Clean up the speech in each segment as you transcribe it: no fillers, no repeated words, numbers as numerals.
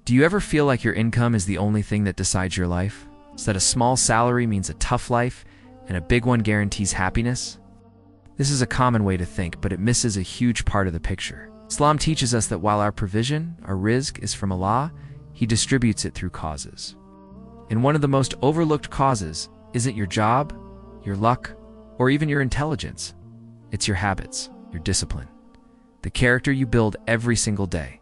Do you ever feel like your income is the only thing that decides your life? So that a small salary means a tough life and a big one guarantees happiness? This is a common way to think, but it misses a huge part of the picture. Islam teaches us that while our provision, our rizq, is from Allah, He distributes it through causes. And one of the most overlooked causes isn't your job, your luck, or even your intelligence. It's your habits, your discipline, the character you build every single day.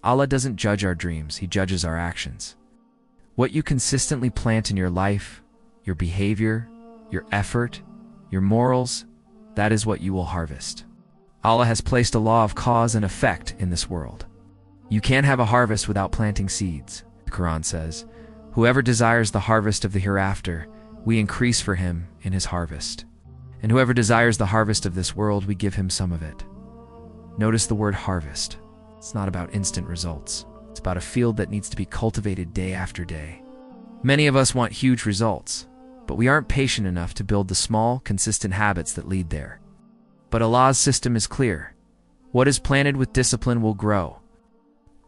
Allah doesn't judge our dreams, He judges our actions. What you consistently plant in your life, your behavior, your effort, your morals, that is what you will harvest. Allah has placed a law of cause and effect in this world. You can't have a harvest without planting seeds. The Quran says, "Whoever desires the harvest of the hereafter, we increase for him in his harvest. And whoever desires the harvest of this world, we give him some of it." Notice the word harvest. It's not about instant results. It's about a field that needs to be cultivated day after day. Many of us want huge results, but we aren't patient enough to build the small, consistent habits that lead there. But Allah's system is clear. What is planted with discipline will grow.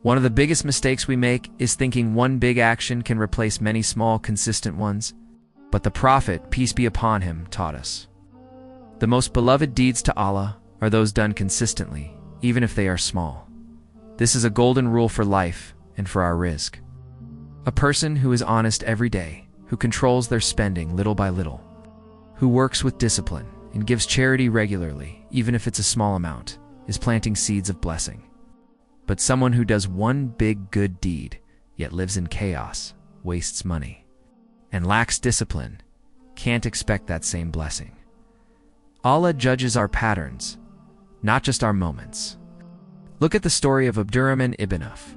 One of the biggest mistakes we make is thinking one big action can replace many small, consistent ones. But the Prophet, peace be upon him, taught us. The most beloved deeds to Allah are those done consistently, even if they are small. This is a golden rule for life and for our rizq. A person who is honest every day, who controls their spending little by little, who works with discipline and gives charity regularly, even if it's a small amount, is planting seeds of blessing. But someone who does one big good deed, yet lives in chaos, wastes money, and lacks discipline, can't expect that same blessing. Allah judges our patterns, not just our moments. Look at the story of Abdurrahman ibn Auf.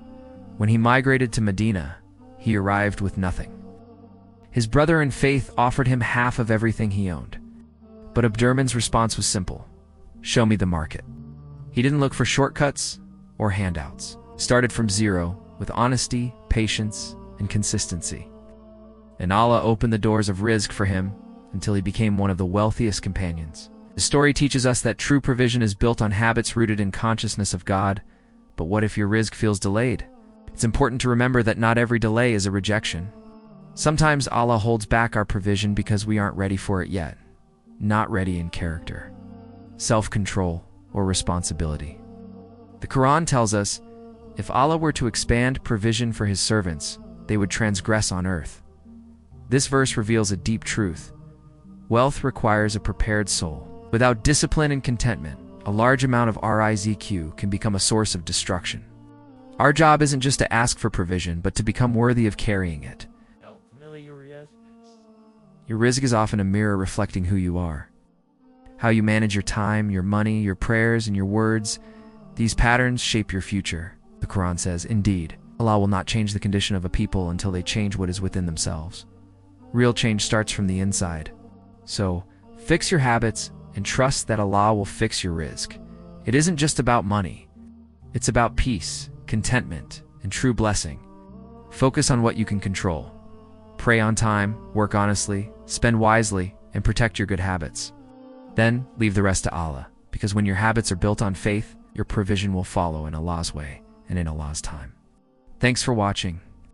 When he migrated to Medina, he arrived with nothing. His brother in faith offered him half of everything he owned. But Abdurrahman's response was simple: "Show me the market." He didn't look for shortcuts or handouts. Started from zero with honesty, patience, and consistency. And Allah opened the doors of rizq for him until he became one of the wealthiest companions. The story teaches us that true provision is built on habits rooted in consciousness of God. But what if your rizq feels delayed? It's important to remember that not every delay is a rejection. Sometimes Allah holds back our provision because we aren't ready for it yet. Not ready in character, self-control, or responsibility. The Quran tells us, if Allah were to expand provision for His servants, they would transgress on earth. This verse reveals a deep truth. Wealth requires a prepared soul. Without discipline and contentment, a large amount of rizq can become a source of destruction. Our job isn't just to ask for provision, but to become worthy of carrying it. Your rizq is often a mirror reflecting who you are. How you manage your time, your money, your prayers, and your words, these patterns shape your future. The Quran says, "Indeed, Allah will not change the condition of a people until they change what is within themselves." Real change starts from the inside. So, fix your habits and trust that Allah will fix your rizq. It isn't just about money. It's about peace, contentment, and true blessing. Focus on what you can control. Pray on time, work honestly, spend wisely, and protect your good habits. Then, leave the rest to Allah, because when your habits are built on faith, your provision will follow in Allah's way and in Allah's time. Thanks for watching.